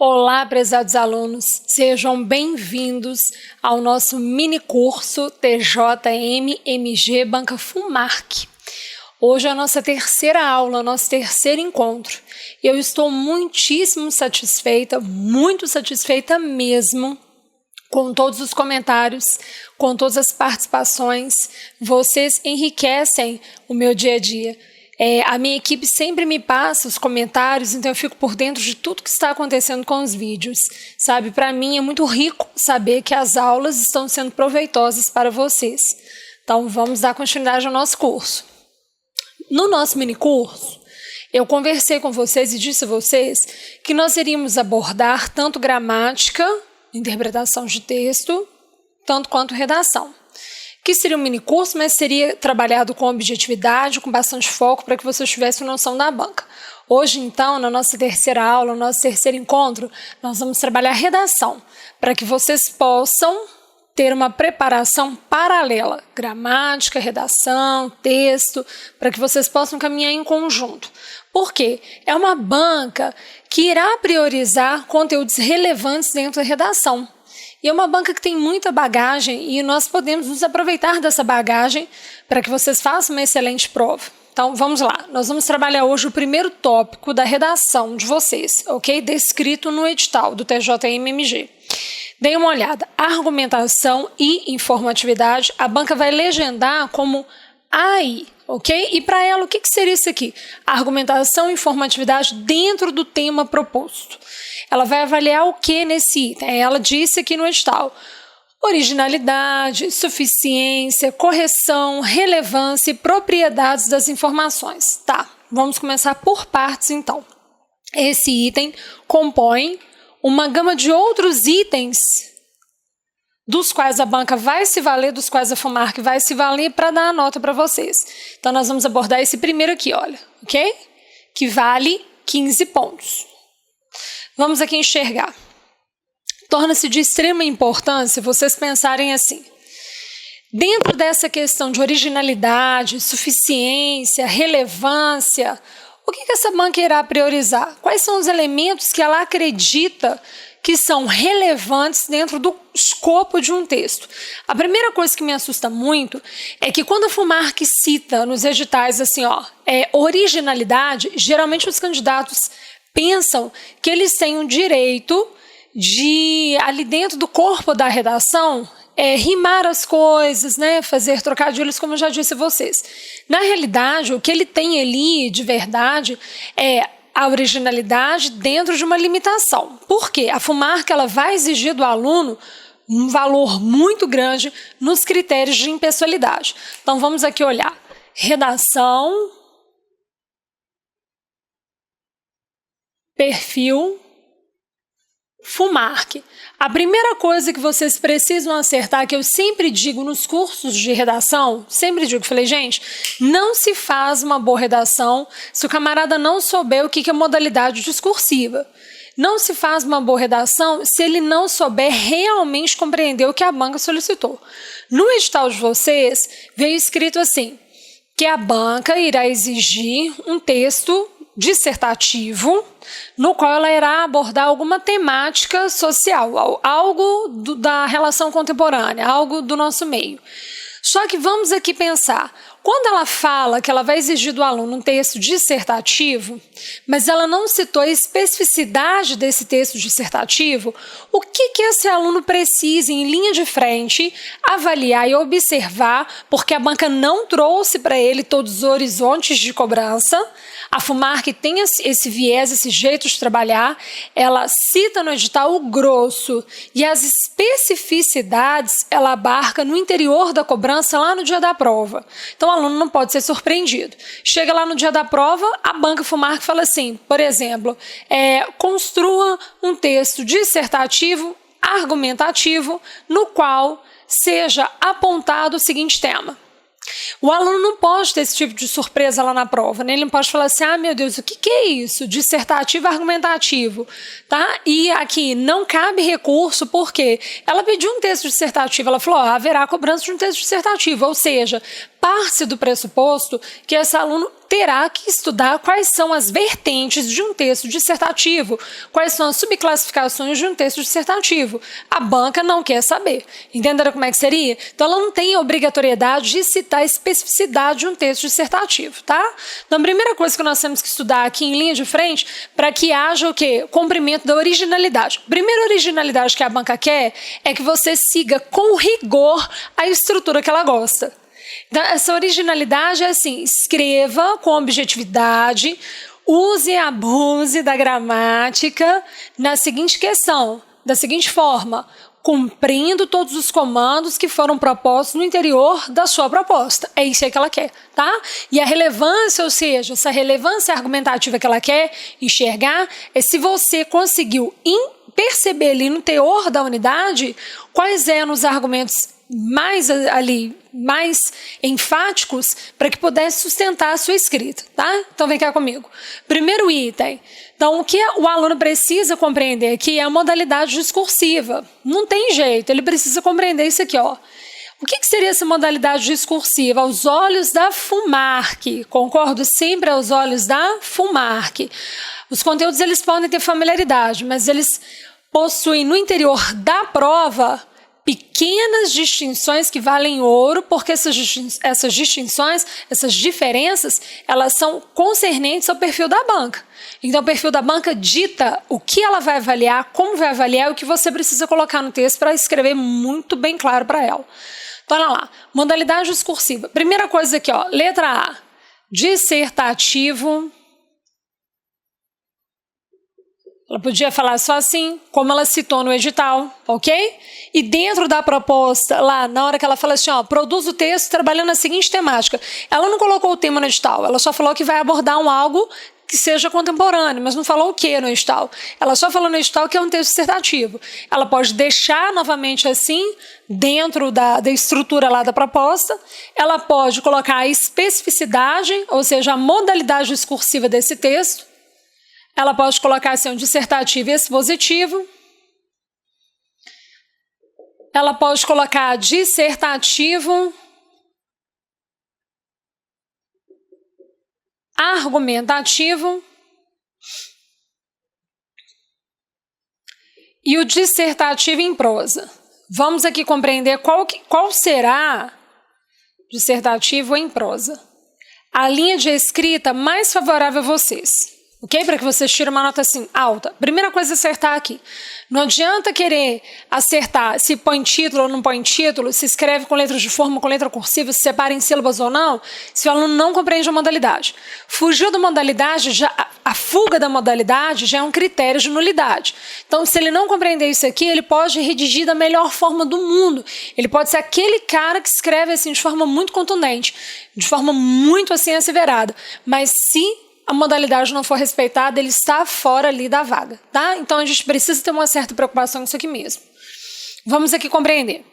Olá, prezados alunos, sejam bem-vindos ao nosso mini curso TJM-MG Banca FUMARC. Hoje é a nossa terceira aula, nosso terceiro encontro. E eu estou muitíssimo satisfeita, muito satisfeita mesmo, com todos os comentários, com todas as participações. Vocês enriquecem o meu dia a dia. A minha equipe sempre me passa os comentários, então eu fico por dentro de tudo que está acontecendo com os vídeos, sabe? Para mim é muito rico saber que as aulas estão sendo proveitosas para vocês. Então vamos dar continuidade ao nosso curso. No nosso mini curso, eu conversei com vocês e disse a vocês que nós iríamos abordar tanto gramática, interpretação de texto, tanto quanto redação. Que seria um mini curso, mas seria trabalhado com objetividade, com bastante foco, para que vocês tivessem noção da banca. Hoje, então, na nossa terceira aula, no nosso terceiro encontro, nós vamos trabalhar redação, para que vocês possam ter uma preparação paralela, gramática, redação, texto, para que vocês possam caminhar em conjunto. Por quê? É uma banca que irá priorizar conteúdos relevantes dentro da redação. E é uma banca que tem muita bagagem e nós podemos nos aproveitar dessa bagagem para que vocês façam uma excelente prova. Então, vamos lá. Nós vamos trabalhar hoje o primeiro tópico da redação de vocês, ok? Descrito no edital do TJM-MG. Deem uma olhada. Argumentação e informatividade, a banca vai legendar como AI, ok? E para ela, o que seria isso aqui? Argumentação e informatividade dentro do tema proposto. Ela vai avaliar o que nesse item? Ela disse aqui no edital: originalidade, suficiência, correção, relevância e propriedades das informações. Tá, vamos começar por partes então. Esse item compõe uma gama de outros itens dos quais a banca vai se valer, dos quais a FUMARC vai se valer para dar a nota para vocês. Então, nós vamos abordar esse primeiro aqui, olha, ok? Que vale 15 pontos. Vamos aqui enxergar. Torna-se de extrema importância vocês pensarem assim. Dentro dessa questão de originalidade, suficiência, relevância, o que essa banca irá priorizar? Quais são os elementos que ela acredita que são relevantes dentro do escopo de um texto? A primeira coisa que me assusta muito é que quando a FUMARC cita nos editais assim, originalidade, geralmente os candidatos pensam que eles têm o direito de, ali dentro do corpo da redação, rimar as coisas, né? Fazer trocadilhos, como eu já disse a vocês. Na realidade, o que ele tem ali de verdade é a originalidade dentro de uma limitação. Por quê? A FUMARC ela vai exigir do aluno um valor muito grande nos critérios de impessoalidade. Então, vamos aqui olhar. Redação, perfil, FUMARC. A primeira coisa que vocês precisam acertar, que eu sempre digo nos cursos de redação, falei, gente, não se faz uma boa redação se o camarada não souber o que é modalidade discursiva. Não se faz uma boa redação se ele não souber realmente compreender o que a banca solicitou. No edital de vocês, veio escrito assim, que a banca irá exigir um texto dissertativo, no qual ela irá abordar alguma temática social, algo da relação contemporânea, algo do nosso meio. Só que vamos aqui pensar, quando ela fala que ela vai exigir do aluno um texto dissertativo, mas ela não citou a especificidade desse texto dissertativo, o que esse aluno precisa, em linha de frente, avaliar e observar, porque a banca não trouxe para ele todos os horizontes de cobrança. A FUMARC tem esse viés, esse jeito de trabalhar, ela cita no edital o grosso e as especificidades ela abarca no interior da cobrança lá no dia da prova. Então o aluno não pode ser surpreendido. Chega lá no dia da prova, a banca FUMARC fala assim, por exemplo, construa um texto dissertativo, argumentativo, no qual seja apontado o seguinte tema. O aluno não pode ter esse tipo de surpresa lá na prova, né? Ele não pode falar assim, meu Deus, o que é isso? Dissertativo argumentativo, tá? E aqui, não cabe recurso, porque ela pediu um texto dissertativo, ela falou, haverá cobrança de um texto dissertativo, ou seja, parte do pressuposto que esse aluno terá que estudar quais são as vertentes de um texto dissertativo, quais são as subclassificações de um texto dissertativo. A banca não quer saber. Entenderam como é que seria? Então, ela não tem a obrigatoriedade de citar a especificidade de um texto dissertativo, tá? Então, a primeira coisa que nós temos que estudar aqui em linha de frente, para que haja o quê? Cumprimento da originalidade. A primeira originalidade que a banca quer é que você siga com rigor a estrutura que ela gosta. Então, essa originalidade é assim, escreva com objetividade, use e abuse da gramática na seguinte questão, da seguinte forma, cumprindo todos os comandos que foram propostos no interior da sua proposta. É isso aí que ela quer, tá? E a relevância, ou seja, essa relevância argumentativa que ela quer enxergar é se você conseguiu perceber ali no teor da unidade quais eram os argumentos mais enfáticos para que pudesse sustentar a sua escrita, tá? Então vem cá comigo. Primeiro item. Então, o que o aluno precisa compreender aqui é a modalidade discursiva. Não tem jeito, ele precisa compreender isso aqui, ó. O que seria essa modalidade discursiva? Aos olhos da FUMARC, concordo sempre aos olhos da FUMARC. Os conteúdos eles podem ter familiaridade, mas eles possuem no interior da prova pequenas distinções que valem ouro, porque essas distinções, essas diferenças, elas são concernentes ao perfil da banca. Então, o perfil da banca dita o que ela vai avaliar, como vai avaliar e o que você precisa colocar no texto para escrever muito bem claro para ela. Então, olha lá, modalidade discursiva. Primeira coisa aqui, ó, letra A, dissertativo. Ela podia falar só assim, como ela citou no edital, ok? E dentro da proposta, lá, na hora que ela fala assim, ó, produz o texto trabalhando na seguinte temática. Ela não colocou o tema no edital, ela só falou que vai abordar algo que seja contemporâneo, mas não falou o que no edital. Ela só falou no edital que é um texto dissertativo. Ela pode deixar novamente assim, dentro da estrutura lá da proposta. Ela pode colocar a especificidade, ou seja, a modalidade discursiva desse texto. Ela pode colocar assim, um dissertativo e expositivo. Ela pode colocar dissertativo, argumentativo e o dissertativo em prosa. Vamos aqui compreender qual será dissertativo em prosa. A linha de escrita mais favorável a vocês. Ok? Para que vocês tirem uma nota assim, alta. Primeira coisa é acertar aqui. Não adianta querer acertar se põe título ou não põe título, se escreve com letras de forma, com letra cursiva, se separa em sílabas ou não, se o aluno não compreende a modalidade. Fugiu da modalidade, a fuga da modalidade já é um critério de nulidade. Então, se ele não compreender isso aqui, ele pode redigir da melhor forma do mundo. Ele pode ser aquele cara que escreve assim de forma muito contundente, de forma muito assim asseverada. Mas se a modalidade não for respeitada, ele está fora ali da vaga, tá? Então, a gente precisa ter uma certa preocupação com isso aqui mesmo. Vamos aqui compreender.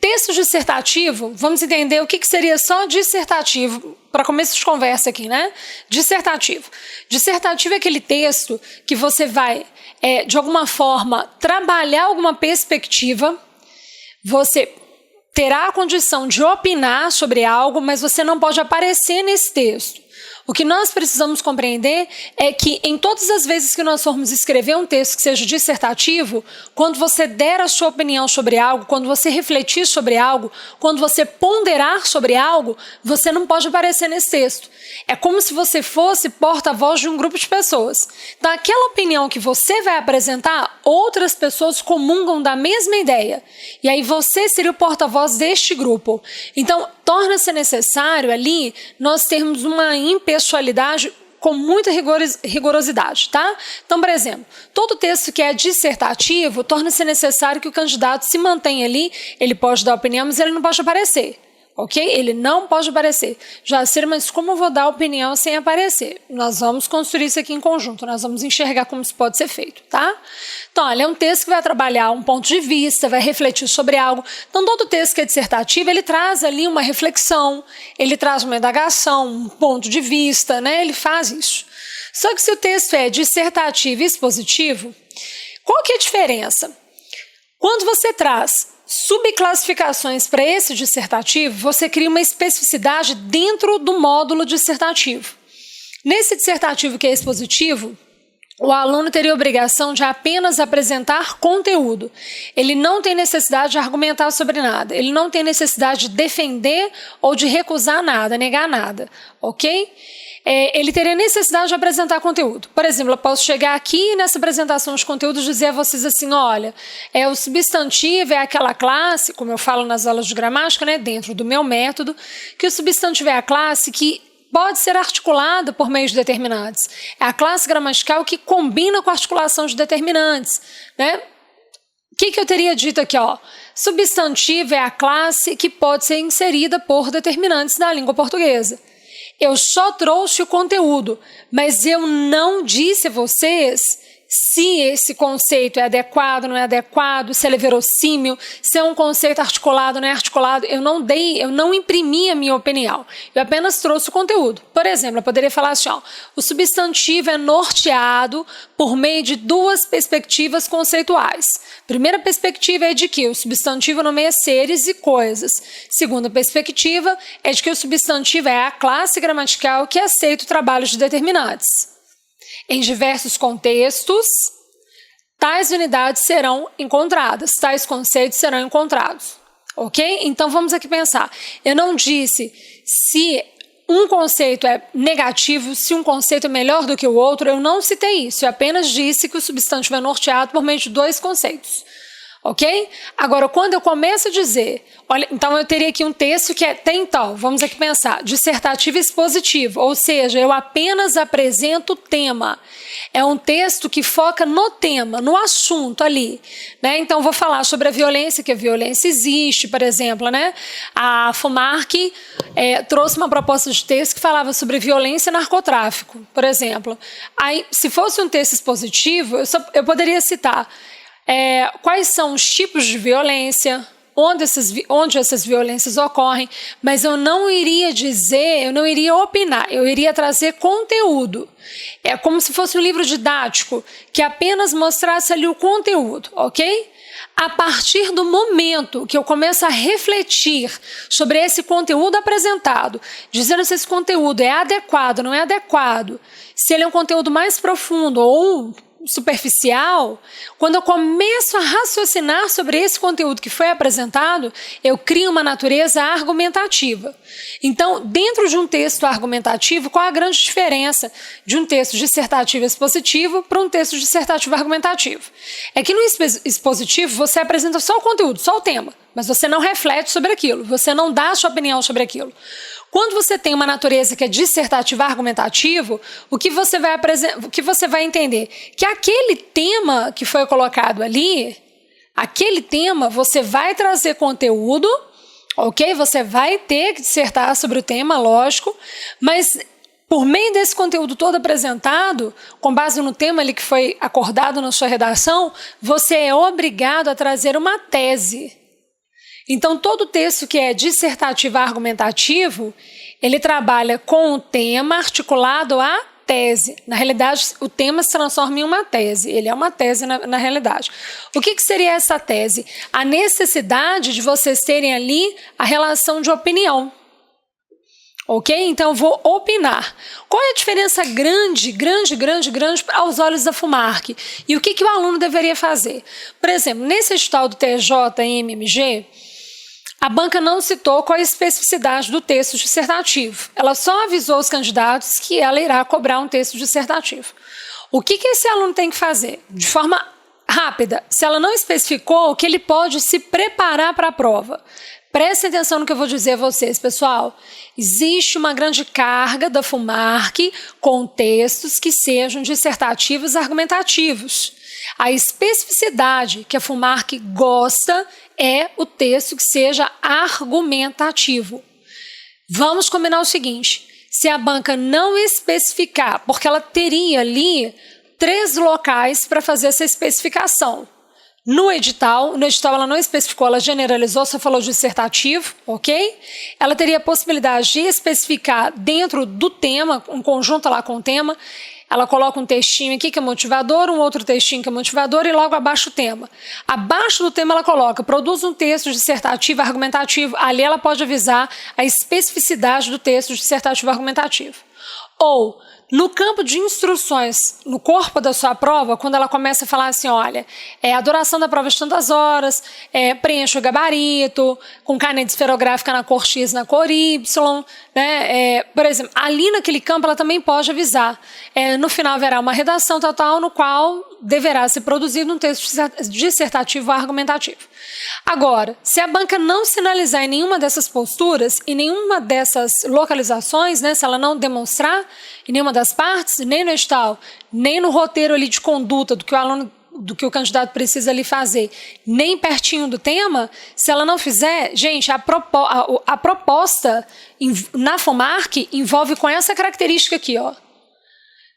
Texto dissertativo, vamos entender o que seria só dissertativo, para começo de conversa aqui, né? Dissertativo. Dissertativo é aquele texto que você vai, de alguma forma, trabalhar alguma perspectiva, você terá a condição de opinar sobre algo, mas você não pode aparecer nesse texto. O que nós precisamos compreender é que em todas as vezes que nós formos escrever um texto que seja dissertativo, quando você der a sua opinião sobre algo, quando você refletir sobre algo, quando você ponderar sobre algo, você não pode aparecer nesse texto. É como se você fosse porta-voz de um grupo de pessoas. Então, aquela opinião que você vai apresentar, outras pessoas comungam da mesma ideia. E aí você seria o porta-voz deste grupo. Então, torna-se necessário ali nós termos uma impessoalidade com muita rigorosidade, tá? Então, por exemplo, todo texto que é dissertativo, torna-se necessário que o candidato se mantenha ali, ele pode dar opinião, mas ele não pode aparecer. ok? Ele não pode aparecer. Jacira, mas como eu vou dar opinião sem aparecer? Nós vamos construir isso aqui em conjunto, nós vamos enxergar como isso pode ser feito, tá? Então, olha, é um texto que vai trabalhar um ponto de vista, vai refletir sobre algo. Então, todo texto que é dissertativo, ele traz ali uma reflexão, ele traz uma indagação, um ponto de vista, né? Ele faz isso. Só que se o texto é dissertativo e expositivo, qual que é a diferença? Quando você traz subclassificações para esse dissertativo, você cria uma especificidade dentro do módulo dissertativo. Nesse dissertativo que é expositivo, o aluno teria a obrigação de apenas apresentar conteúdo. Ele não tem necessidade de argumentar sobre nada. Ele não tem necessidade de defender ou de recusar nada, negar nada, ok? Ele teria necessidade de apresentar conteúdo. Por exemplo, eu posso chegar aqui nessa apresentação de conteúdo e dizer a vocês assim, olha, o substantivo é aquela classe, como eu falo nas aulas de gramática, né, dentro do meu método, que o substantivo é a classe que pode ser articulada por meio de determinantes. É a classe gramatical que combina com a articulação de determinantes, né? O que eu teria dito aqui, ó? Substantivo é a classe que pode ser inserida por determinantes da língua portuguesa. Eu só trouxe o conteúdo, mas eu não disse a vocês se esse conceito é adequado, não é adequado, se ele é verossímil, se é um conceito articulado, não é articulado. Eu não imprimi a minha opinião. Eu apenas trouxe o conteúdo. Por exemplo, eu poderia falar assim, ó, o substantivo é norteado por meio de duas perspectivas conceituais. Primeira perspectiva é de que o substantivo nomeia seres e coisas. Segunda perspectiva é de que o substantivo é a classe gramatical que aceita o trabalho de determinantes. Em diversos contextos, tais unidades serão encontradas, tais conceitos serão encontrados, ok? Então, vamos aqui pensar. Eu não disse se um conceito é negativo, se um conceito é melhor do que o outro, eu não citei isso. Eu apenas disse que o substantivo é norteado por meio de dois conceitos. Ok? Agora, quando eu começo a dizer, olha, então eu teria aqui um texto que tem então, vamos aqui pensar, dissertativo e expositivo, ou seja, eu apenas apresento o tema. É um texto que foca no tema, no assunto ali, né? Então, vou falar sobre a violência, que a violência existe, por exemplo, né? A FUMARC trouxe uma proposta de texto que falava sobre violência e narcotráfico, por exemplo. Aí, se fosse um texto expositivo, eu poderia citar quais são os tipos de violência, onde essas violências ocorrem, mas eu não iria dizer, eu não iria opinar, eu iria trazer conteúdo. É como se fosse um livro didático, que apenas mostrasse ali o conteúdo, ok? A partir do momento que eu começo a refletir sobre esse conteúdo apresentado, dizendo se esse conteúdo é adequado, não é adequado, se ele é um conteúdo mais profundo ou superficial, quando eu começo a raciocinar sobre esse conteúdo que foi apresentado, eu crio uma natureza argumentativa. Então, dentro de um texto argumentativo, qual a grande diferença de um texto dissertativo expositivo para um texto dissertativo argumentativo? É que no expositivo você apresenta só o conteúdo, só o tema, mas você não reflete sobre aquilo, você não dá a sua opinião sobre aquilo. Quando você tem uma natureza que é dissertativo argumentativo, o que você vai entender? Que aquele tema que foi colocado ali, aquele tema, você vai trazer conteúdo, ok? Você vai ter que dissertar sobre o tema, lógico, mas por meio desse conteúdo todo apresentado, com base no tema ali que foi acordado na sua redação, você é obrigado a trazer uma tese. Então, todo texto que é dissertativo argumentativo, ele trabalha com o tema articulado à tese. Na realidade, o tema se transforma em uma tese. Ele é uma tese na realidade. O que seria essa tese? A necessidade de vocês terem ali a relação de opinião. Ok? Então, eu vou opinar. Qual é a diferença grande aos olhos da FUMARC? E o que o aluno deveria fazer? Por exemplo, nesse edital do TJ e MMG, a banca não citou qual é a especificidade do texto dissertativo. Ela só avisou os candidatos que ela irá cobrar um texto dissertativo. O que esse aluno tem que fazer? De forma rápida, se ela não especificou, que ele pode se preparar para a prova. Prestem atenção no que eu vou dizer a vocês, pessoal. Existe uma grande carga da FUMARC com textos que sejam dissertativos e argumentativos. A especificidade que a FUMARC gosta é o texto que seja argumentativo. Vamos combinar o seguinte, se a banca não especificar, porque ela teria ali 3 locais para fazer essa especificação. No edital ela não especificou, ela generalizou, só falou dissertativo, ok? Ela teria a possibilidade de especificar dentro do tema, um conjunto lá com o tema, ela coloca um textinho aqui que é motivador, um outro textinho que é motivador e logo abaixo o tema. Abaixo do tema ela coloca, produz um texto dissertativo argumentativo, ali ela pode avisar a especificidade do texto dissertativo argumentativo. Ou, no campo de instruções, no corpo da sua prova, quando ela começa a falar assim, olha, a duração da prova de tantas horas, preencha o gabarito, com caneta esferográfica na cor X, na cor Y, né? Por exemplo, ali naquele campo ela também pode avisar. No final haverá uma redação total no qual deverá ser produzido um texto dissertativo argumentativo. Agora, se a banca não sinalizar em nenhuma dessas posturas, em nenhuma dessas localizações, né, se ela não demonstrar em nenhuma das partes, nem no edital, nem no roteiro ali de conduta do que o candidato precisa ali fazer, nem pertinho do tema, se ela não fizer, gente, a proposta na FUMARC envolve com essa característica aqui, ó.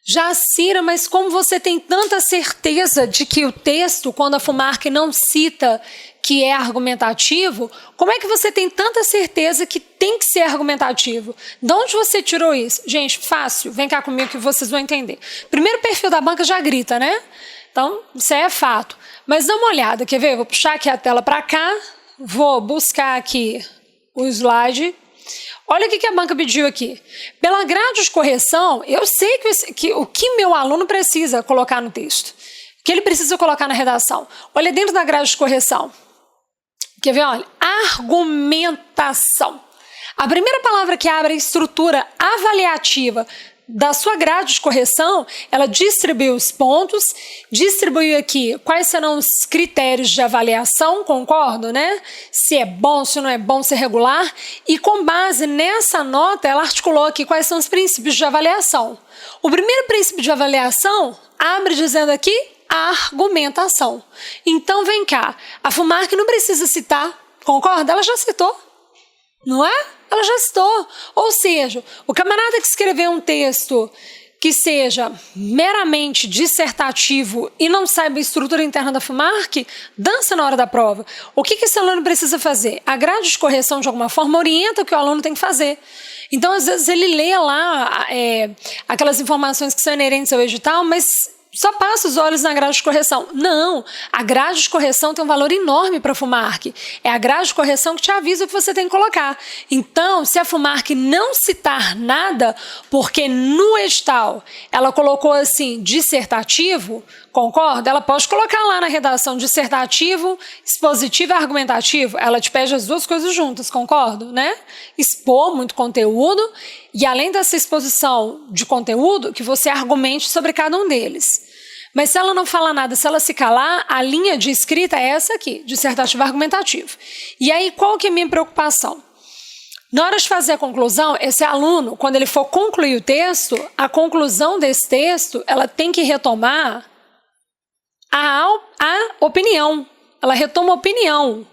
Jacira, mas como você tem tanta certeza de que o texto, quando a FUMARC não cita que é argumentativo, como é que você tem tanta certeza que tem que ser argumentativo? De onde você tirou isso? Gente, fácil, vem cá comigo que vocês vão entender. Primeiro, o perfil da banca já grita, né? Então, isso aí é fato. Mas dá uma olhada, quer ver? Vou puxar aqui a tela para cá, vou buscar aqui o slide. Olha o que a banca pediu aqui. Pela grade de correção, eu sei que o que meu aluno precisa colocar no texto, que ele precisa colocar na redação. Olha dentro da grade de correção. Quer ver? Olha, argumentação. A primeira palavra que abre a estrutura avaliativa da sua grade de correção, ela distribuiu os pontos, distribuiu aqui quais serão os critérios de avaliação, concordo, né? Se é bom, se não é bom, se é regular. E com base nessa nota, ela articulou aqui quais são os princípios de avaliação. O primeiro princípio de avaliação abre dizendo aqui a argumentação. Então, vem cá, a FUMARC não precisa citar, concorda? Ela já citou, não é? Ela já citou. Ou seja, o camarada que escreveu um texto que seja meramente dissertativo e não saiba a estrutura interna da FUMARC, dança na hora da prova. O que esse aluno precisa fazer? A grade de correção, de alguma forma, orienta o que o aluno tem que fazer. Então, às vezes, ele lê lá aquelas informações que são inerentes ao edital, mas só passa os olhos na grade de correção. Não, a grade de correção tem um valor enorme para a FUMARC. É a grade de correção que te avisa o que você tem que colocar. Então, se a FUMARC não citar nada, porque no edital ela colocou assim, dissertativo, concorda? Ela pode colocar lá na redação dissertativo, expositivo e argumentativo. Ela te pede as duas coisas juntas, concordo, né? Expor muito conteúdo e, além dessa exposição de conteúdo, que você argumente sobre cada um deles. Mas se ela não falar nada, se ela se calar, a linha de escrita é essa aqui, dissertativo argumentativo. E aí, qual que é a minha preocupação? Na hora de fazer a conclusão, esse aluno, quando ele for concluir o texto, a conclusão desse texto, ela tem que retomar a opinião. Ela retoma a opinião.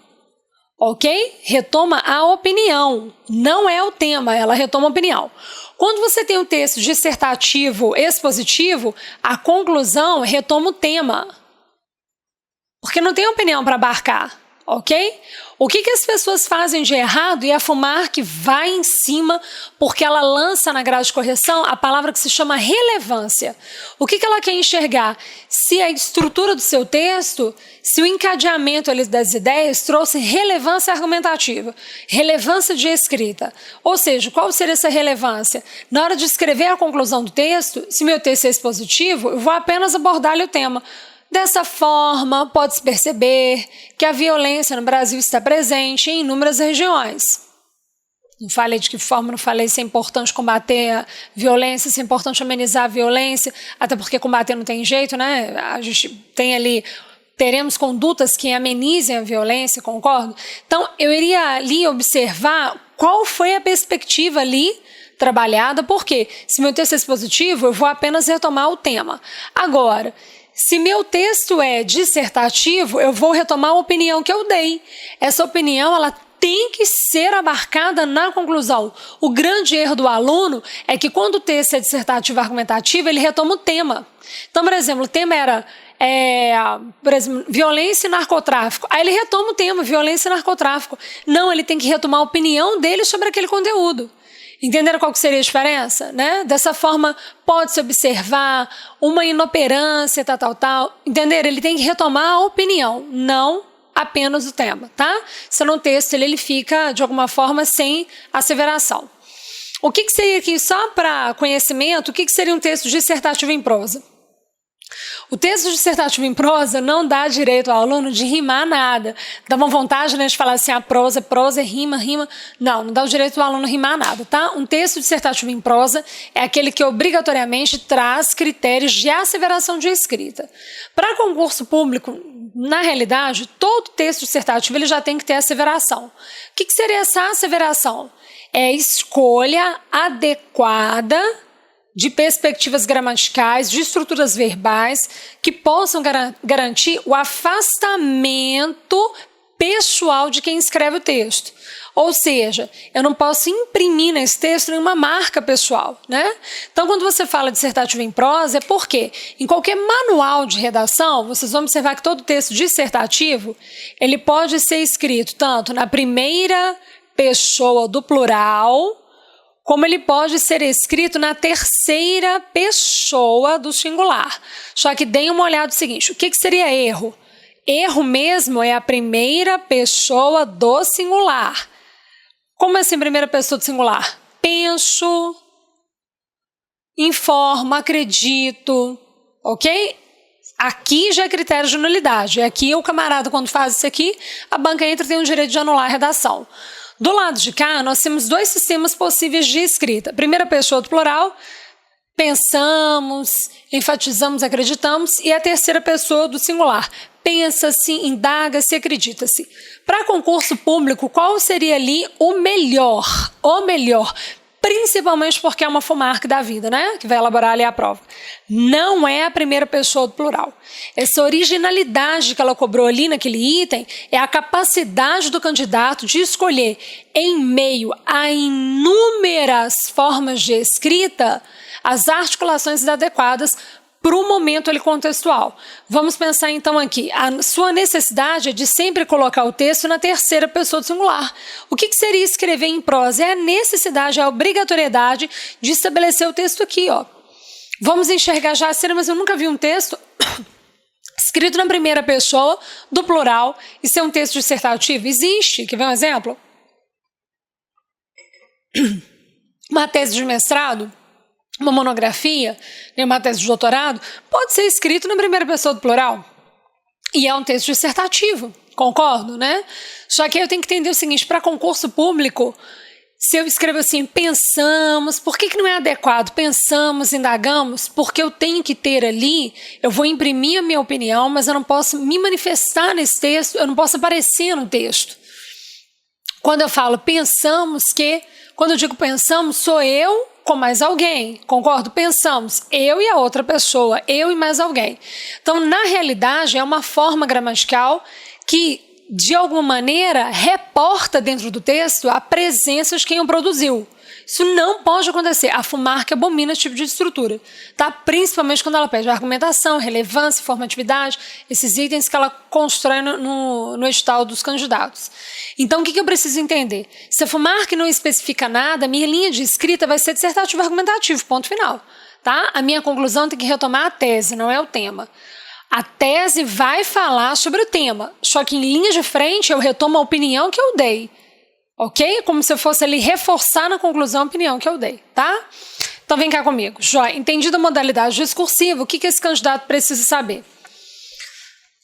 Ok? Retoma a opinião. Não é o tema, ela retoma a opinião. Quando você tem um texto dissertativo expositivo, a conclusão retoma o tema. Porque não tem opinião para abarcar. Ok? O que as pessoas fazem de errado e a FUMARC vai em cima porque ela lança na grade de correção a palavra que se chama relevância. O que ela quer enxergar? Se a estrutura do seu texto, se o encadeamento das ideias trouxe relevância argumentativa, relevância de escrita. Ou seja, qual seria essa relevância? Na hora de escrever a conclusão do texto, se meu texto é expositivo, eu vou apenas abordar-lhe o tema. Dessa forma, pode-se perceber que a violência no Brasil está presente em inúmeras regiões. Não falei de que forma, não falei se é importante combater a violência, se é importante amenizar a violência, até porque combater não tem jeito, né? A gente tem ali, teremos condutas que amenizem a violência, concordo? Então, eu iria ali observar qual foi a perspectiva ali trabalhada, porque se meu texto é expositivo, eu vou apenas retomar o tema. Agora, se meu texto é dissertativo, eu vou retomar a opinião que eu dei. Essa opinião, ela tem que ser abarcada na conclusão. O grande erro do aluno é que quando o texto é dissertativo argumentativo, ele retoma o tema. Então, por exemplo, o tema era violência e narcotráfico. Aí ele retoma o tema, violência e narcotráfico. Não, ele tem que retomar a opinião dele sobre aquele conteúdo. Entenderam qual que seria a diferença? Né? Dessa forma, pode-se observar uma inoperância, tal. Entenderam? Ele tem que retomar a opinião, não apenas o tema, tá? Senão o texto ele fica, de alguma forma, sem asseveração. O que seria aqui, só para conhecimento, o que seria um texto dissertativo em prosa? O texto dissertativo em prosa não dá direito ao aluno de rimar nada. Dá uma vontade, né, de falar assim, a prosa rima. Não dá o direito ao aluno rimar nada, tá? Um texto dissertativo em prosa é aquele que obrigatoriamente traz critérios de asseveração de escrita. Para concurso público, na realidade, todo texto dissertativo ele já tem que ter asseveração. O que seria essa asseveração? É escolha adequada de perspectivas gramaticais, de estruturas verbais que possam garantir o afastamento pessoal de quem escreve o texto. Ou seja, eu não posso imprimir nesse texto nenhuma marca pessoal, né? Então, quando você fala dissertativo em prosa, é porque em qualquer manual de redação, vocês vão observar que todo texto dissertativo, ele pode ser escrito tanto na primeira pessoa do plural, como ele pode ser escrito na terceira pessoa do singular. Só que deem uma olhada no seguinte, o que seria erro? Erro mesmo é a primeira pessoa do singular. Como é assim, primeira pessoa do singular? Penso, informo, acredito, ok? Aqui já é critério de nulidade. Aqui o camarada, quando faz isso aqui, a banca entra e tem o direito de anular a redação. Do lado de cá, nós temos dois sistemas possíveis de escrita. Primeira pessoa do plural, pensamos, enfatizamos, acreditamos. E a terceira pessoa do singular, pensa-se, indaga-se, acredita-se. Para concurso público, qual seria ali o melhor? O melhor, principalmente porque é uma FUMARC da vida, né? Que vai elaborar ali a prova. Não é a primeira pessoa do plural. Essa originalidade que ela cobrou ali naquele item é a capacidade do candidato de escolher, em meio a inúmeras formas de escrita, as articulações adequadas para o momento ali contextual. Vamos pensar então aqui, a sua necessidade é de sempre colocar o texto na terceira pessoa do singular. O que seria escrever em prosa? É a necessidade, é a obrigatoriedade de estabelecer o texto aqui, ó. Vamos enxergar já a cena, mas eu nunca vi um texto escrito na primeira pessoa do plural e ser um texto dissertativo. Existe, quer ver um exemplo? Uma tese de mestrado, uma monografia, uma tese de doutorado, pode ser escrito na primeira pessoa do plural. E é um texto dissertativo, concordo, né? Só que eu tenho que entender o seguinte, para concurso público, se eu escrevo assim, pensamos, por que não é adequado? Pensamos, indagamos, porque eu tenho que ter ali, eu vou imprimir a minha opinião, mas eu não posso me manifestar nesse texto, eu não posso aparecer no texto. Quando eu falo pensamos que, quando eu digo pensamos, sou eu com mais alguém, concordo? Pensamos, eu e a outra pessoa, eu e mais alguém. Então, na realidade, é uma forma gramatical que, de alguma maneira, reporta dentro do texto a presença de quem o produziu. Isso não pode acontecer. A FUMARC abomina esse tipo de estrutura, tá? Principalmente quando ela pede argumentação, relevância, formatividade, esses itens que ela constrói no edital dos candidatos. Então, o que eu preciso entender? Se a FUMARC não especifica nada, a minha linha de escrita vai ser dissertativo argumentativo, ponto final. Tá? A minha conclusão tem que retomar a tese, não é o tema. A tese vai falar sobre o tema, só que em linha de frente eu retomo a opinião que eu dei. Ok? Como se eu fosse ali reforçar na conclusão a opinião que eu dei, tá? Então vem cá comigo. Joia, entendida a modalidade discursiva, o que esse candidato precisa saber?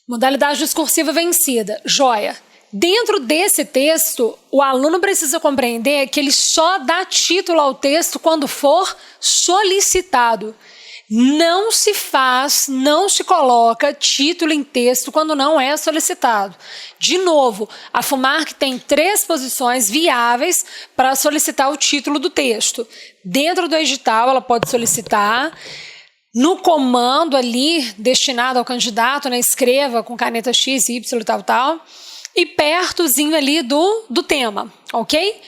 Modalidade discursiva vencida. Joia. Dentro desse texto, o aluno precisa compreender que ele só dá título ao texto quando for solicitado. Não se faz, não se coloca título em texto quando não é solicitado. De novo, a FUMARC tem 3 posições viáveis para solicitar o título do texto. Dentro do edital, ela pode solicitar. No comando ali, destinado ao candidato, né, escreva com caneta X, Y e tal. e pertozinho ali do tema, ok?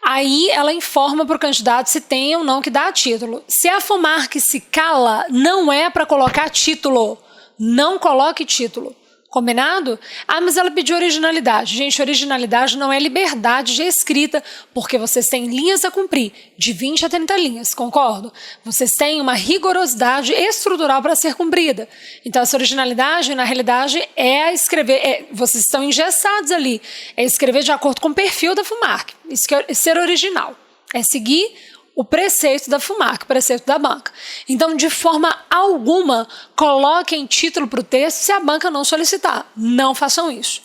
Aí ela informa para o candidato se tem ou não que dar título. Se a FUMARC se cala, não é para colocar título. Não coloque título. Combinado? Ah, mas ela pediu originalidade. Gente, originalidade não é liberdade de escrita, porque vocês têm linhas a cumprir, de 20 a 30 linhas, concordo? Vocês têm uma rigorosidade estrutural para ser cumprida. Então, essa originalidade, na realidade, é escrever, vocês estão engessados ali, é escrever de acordo com o perfil da FUMARC. Isso que é ser original, é seguir o preceito da FUMARC, o preceito da banca. Então, de forma alguma, coloquem título para o texto se a banca não solicitar. Não façam isso.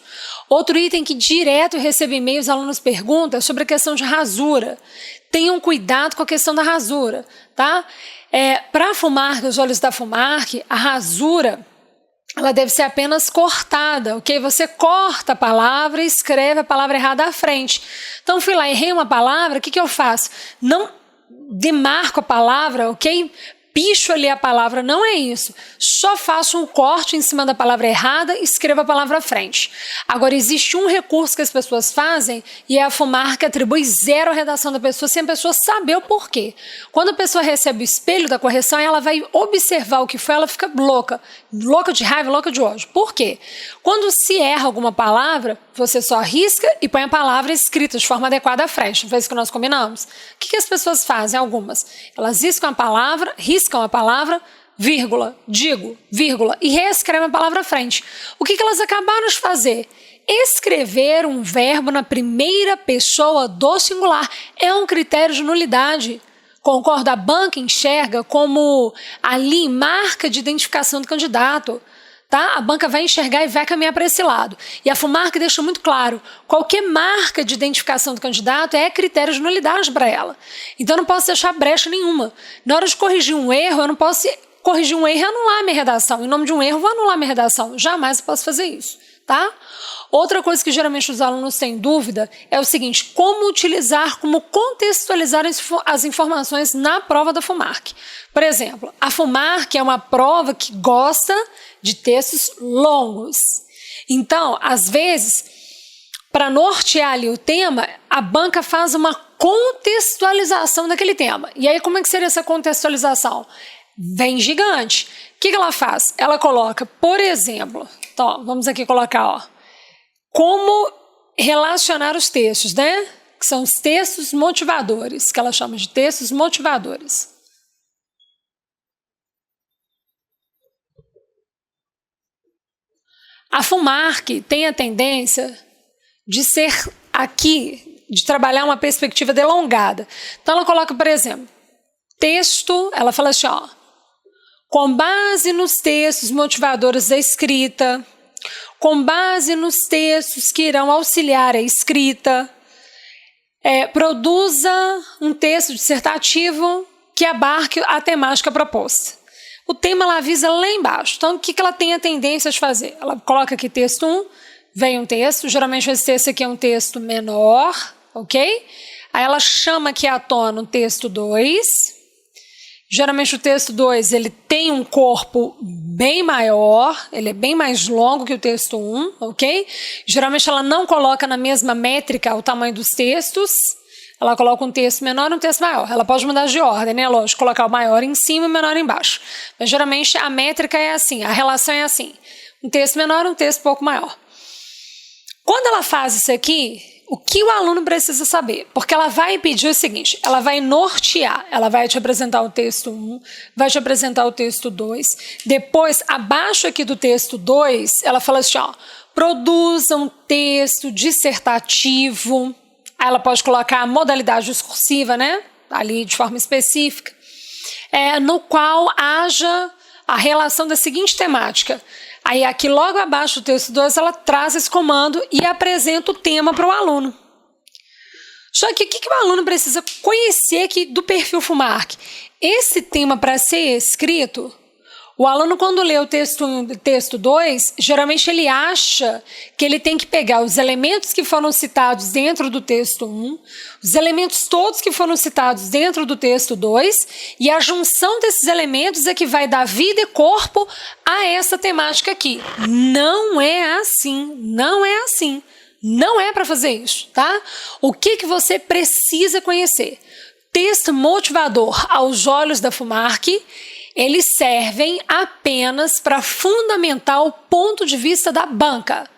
Outro item que direto eu recebo e-mails, alunos perguntam, é sobre a questão de rasura. Tenham cuidado com a questão da rasura, tá? Para a FUMARC, os olhos da FUMARC, a rasura, ela deve ser apenas cortada, ok? Você corta a palavra e escreve a palavra errada à frente. Então, fui lá, errei uma palavra, o que eu faço? Não demarco a palavra, ok? Picho ali a palavra, não é isso. Só faço um corte em cima da palavra errada e escrevo a palavra à frente. Agora, existe um recurso que as pessoas fazem e é a FUMARC atribui 0 à redação da pessoa sem a pessoa saber o porquê. Quando a pessoa recebe o espelho da correção, ela vai observar o que foi, ela fica louca de raiva, louca de ódio. Por quê? Quando se erra alguma palavra, você só risca e põe a palavra escrita de forma adequada à frente. Não foi isso que nós combinamos? O que as pessoas fazem? Algumas. Elas riscam a palavra, vírgula, vírgula, e reescrevem a palavra à frente. O que elas acabaram de fazer? Escrever um verbo na primeira pessoa do singular é um critério de nulidade. Concorda? A banca enxerga como ali marca de identificação do candidato. Tá? A banca vai enxergar e vai caminhar para esse lado. E a FUMARC deixa muito claro, qualquer marca de identificação do candidato é critério de nulidade para ela. Então, eu não posso deixar brecha nenhuma. Na hora de corrigir um erro, eu não posso corrigir um erro e anular minha redação. Em nome de um erro, eu vou anular minha redação. Jamais eu posso fazer isso. Tá? Outra coisa que geralmente os alunos têm dúvida é o seguinte, como utilizar, como contextualizar as informações na prova da FUMARC. Por exemplo, a FUMARC é uma prova que gosta de textos longos. Então, às vezes, para nortear ali o tema, a banca faz uma contextualização daquele tema. E aí, como é que seria essa contextualização? Bem gigante. O que ela faz? Ela coloca, por exemplo, então, vamos aqui colocar, ó, como relacionar os textos, né? Que são os textos motivadores, que ela chama de textos motivadores. A FUMARC tem a tendência de ser aqui, de trabalhar uma perspectiva delongada. Então, ela coloca, por exemplo, texto, ela fala assim, ó, com base nos textos motivadores da escrita, com base nos textos que irão auxiliar a escrita, produza um texto dissertativo que abarque a temática proposta. O tema ela avisa lá embaixo. Então, o que ela tem a tendência de fazer? Ela coloca aqui texto 1, vem um texto, geralmente esse texto aqui é um texto menor, ok? Aí ela chama aqui à tona o texto 2. Geralmente o texto 2 ele tem um corpo bem maior, ele é bem mais longo que o texto 1, ok? Geralmente ela não coloca na mesma métrica o tamanho dos textos, ela coloca um texto menor e um texto maior. Ela pode mudar de ordem, né? Lógico, colocar o maior em cima e o menor embaixo. Mas geralmente a métrica é assim, a relação é assim. Um texto menor e um texto um pouco maior. Quando ela faz isso aqui, o que o aluno precisa saber? Porque ela vai pedir o seguinte, ela vai nortear, ela vai te apresentar o texto 1, vai te apresentar o texto 2, depois, abaixo aqui do texto 2, ela fala assim, ó, produza um texto dissertativo. Aí ela pode colocar a modalidade discursiva, né? Ali de forma específica, no qual haja a relação da seguinte temática. Aí aqui logo abaixo do texto 2 ela traz esse comando e apresenta o tema para o aluno. Só que o que o aluno precisa conhecer aqui do perfil FUMARC? Esse tema para ser escrito, o aluno quando lê o texto 2, geralmente ele acha que ele tem que pegar os elementos que foram citados dentro do texto 1, os elementos todos que foram citados dentro do texto 2, e a junção desses elementos é que vai dar vida e corpo a essa temática aqui. Não é assim, não é assim. Não é para fazer isso, tá? O que você precisa conhecer? Texto motivador aos olhos da FUMARC, eles servem apenas para fundamentar o ponto de vista da banca.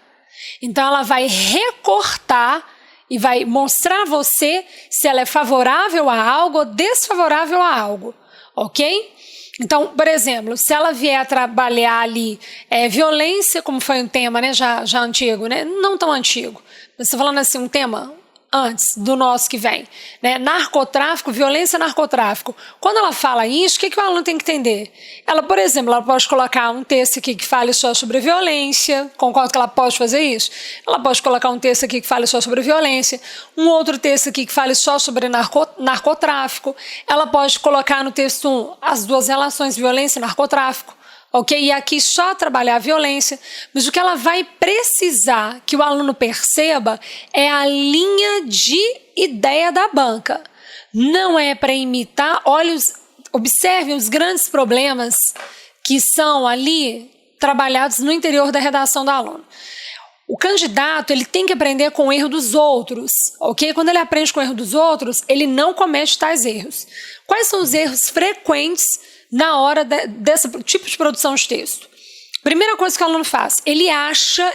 Então, ela vai recortar e vai mostrar a você se ela é favorável a algo ou desfavorável a algo, ok? Então, por exemplo, se ela vier a trabalhar ali violência, como foi um tema, né, já antigo, né, não tão antigo, mas estou falando assim, um tema antes do nosso que vem, né? Narcotráfico, violência, narcotráfico. Quando ela fala isso, o que o aluno tem que entender? Ela, por exemplo, ela pode colocar um texto aqui que fale só sobre violência, concordo que ela pode fazer isso? Ela pode colocar um texto aqui que fale só sobre violência, um outro texto aqui que fale só sobre narcotráfico, ela pode colocar no texto 1 as duas relações, violência e narcotráfico. Ok? E aqui só trabalhar a violência, mas o que ela vai precisar que o aluno perceba é a linha de ideia da banca. Não é para imitar, observem os grandes problemas que são ali trabalhados no interior da redação do aluno. O candidato, ele tem que aprender com o erro dos outros, ok? Quando ele aprende com o erro dos outros, ele não comete tais erros. Quais são os erros frequentes na hora desse tipo de produção de texto? Primeira coisa que o aluno faz, ele acha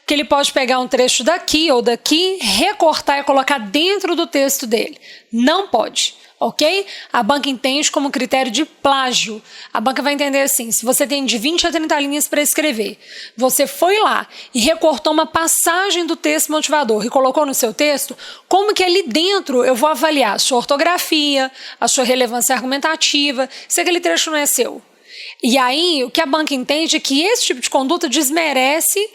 que ele pode pegar um trecho daqui ou daqui, recortar e colocar dentro do texto dele. Não pode, ok? A banca entende como critério de plágio. A banca vai entender assim, se você tem de 20 a 30 linhas para escrever, você foi lá e recortou uma passagem do texto motivador e colocou no seu texto, como que ali dentro eu vou avaliar a sua ortografia, a sua relevância argumentativa, se aquele trecho não é seu. E aí, o que a banca entende é que esse tipo de conduta desmerece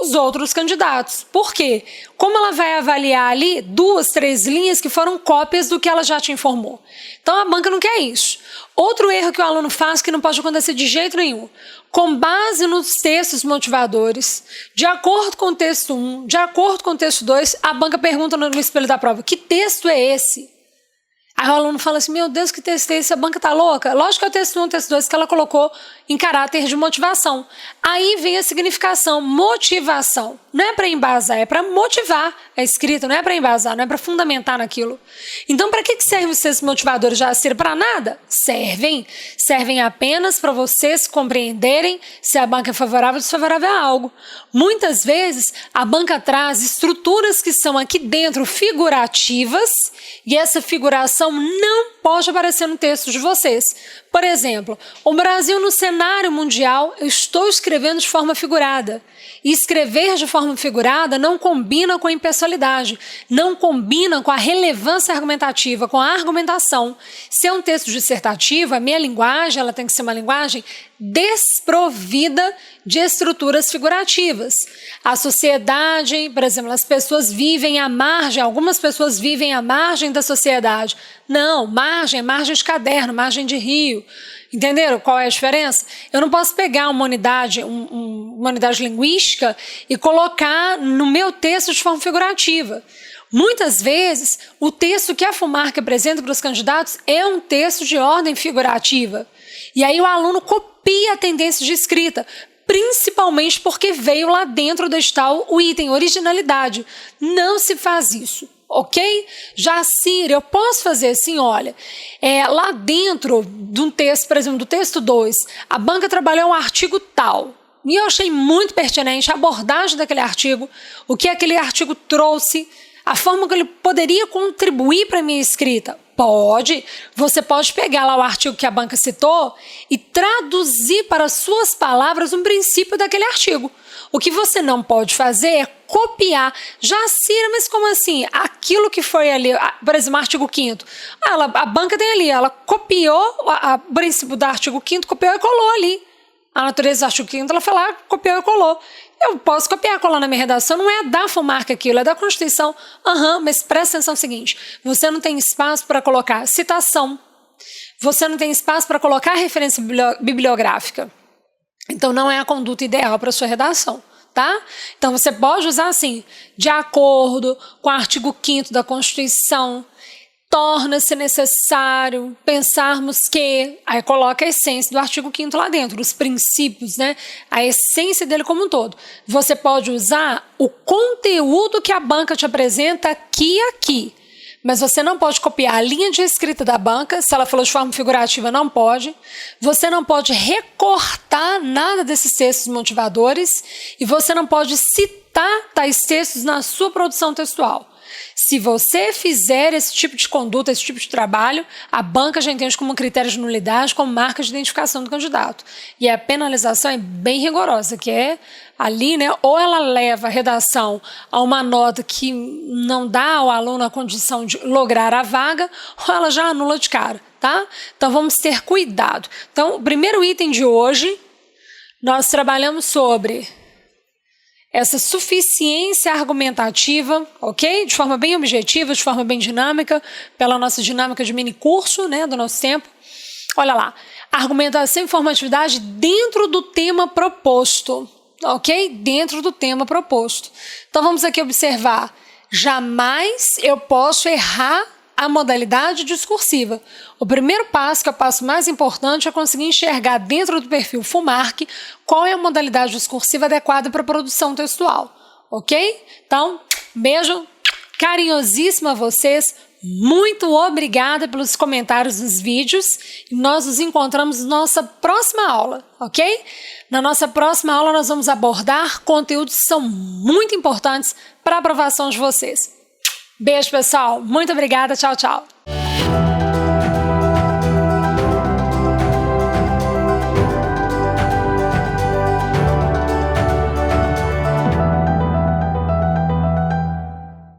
os outros candidatos. Por quê? Como ela vai avaliar ali 2, 3 linhas que foram cópias do que ela já te informou? Então, a banca não quer isso. Outro erro que o aluno faz que não pode acontecer de jeito nenhum. Com base nos textos motivadores, de acordo com o texto 1, de acordo com o texto 2, a banca pergunta no espelho da prova, que texto é esse? Aí o aluno fala assim, meu Deus, que texto é esse? A banca tá louca? Lógico que é o texto 1, o texto 2 que ela colocou em caráter de motivação. Aí vem a significação, motivação. Não é para embasar, é para motivar a escrita, não é para embasar, não é para fundamentar naquilo. Então, para que servem os textos motivadores? Já servem para nada? Servem apenas para vocês compreenderem se a banca é favorável ou desfavorável a algo. Muitas vezes, a banca traz estruturas que são aqui dentro figurativas e essa figuração não pode aparecer no texto de vocês. Por exemplo, o Brasil no cenário mundial, eu estou escrevendo de forma figurada. E escrever de forma figurada não combina com a impessoalidade, não combina com a relevância argumentativa, com a argumentação. Se é um texto dissertativo, a minha linguagem ela tem que ser uma linguagem desprovida de estruturas figurativas. A sociedade, por exemplo, as pessoas vivem à margem, algumas pessoas vivem à margem da sociedade. Não, margem é margem de caderno, margem de rio. Entenderam qual é a diferença? Eu não posso pegar uma unidade linguística e colocar no meu texto de forma figurativa. Muitas vezes, o texto que a FUMARC apresenta para os candidatos é um texto de ordem figurativa. E aí o aluno copia a tendência de escrita, principalmente porque veio lá dentro do edital o item originalidade. Não se faz isso. Ok? Jacir, eu posso fazer assim, olha, lá dentro de um texto, por exemplo, do texto 2, a banca trabalhou um artigo tal, e eu achei muito pertinente a abordagem daquele artigo, o que aquele artigo trouxe, a forma que ele poderia contribuir para a minha escrita. Pode, você pode pegar lá o artigo que a banca citou e traduzir para suas palavras um princípio daquele artigo. O que você não pode fazer é copiar. Jacira, mas como assim? Aquilo que foi ali, por exemplo, o artigo 5º. A banca tem ali, ela copiou o princípio do artigo 5º, copiou e colou ali. A natureza do artigo 5º, ela foi lá, copiou e colou. Eu posso copiar e colar na minha redação, não é da FUMARC aquilo, é da Constituição. Mas presta atenção no seguinte, você não tem espaço para colocar citação, você não tem espaço para colocar referência bibliográfica. Então, não é a conduta ideal para a sua redação, tá? Então, você pode usar assim, de acordo com o artigo 5º da Constituição, torna-se necessário pensarmos que, aí coloca a essência do artigo 5º lá dentro, os princípios, né? A essência dele como um todo. Você pode usar o conteúdo que a banca te apresenta aqui e aqui, mas você não pode copiar a linha de escrita da banca. Se ela falou de forma figurativa, não pode. Você não pode recortar nada desses textos motivadores e você não pode citar tais textos na sua produção textual. Se você fizer esse tipo de conduta, esse tipo de trabalho, a banca já entende como um critério de nulidade, como marca de identificação do candidato. E a penalização é bem rigorosa, que é ali, né, ou ela leva a redação a uma nota que não dá ao aluno a condição de lograr a vaga, ou ela já anula de cara, tá? Então vamos ter cuidado. Então, o primeiro item de hoje, nós trabalhamos sobre essa suficiência argumentativa, ok? De forma bem objetiva, de forma bem dinâmica, pela nossa dinâmica de mini curso, né, do nosso tempo. Olha lá, argumentação e informatividade dentro do tema proposto, ok? Dentro do tema proposto. Então vamos aqui observar, jamais eu posso errar a modalidade discursiva. O primeiro passo, que é o passo mais importante, é conseguir enxergar dentro do perfil FUMARC qual é a modalidade discursiva adequada para a produção textual, ok? Então, beijo carinhosíssimo a vocês, muito obrigada pelos comentários nos vídeos e nós nos encontramos na nossa próxima aula, ok? Na nossa próxima aula nós vamos abordar conteúdos que são muito importantes para a aprovação de vocês. Beijo, pessoal. Muito obrigada. Tchau, tchau.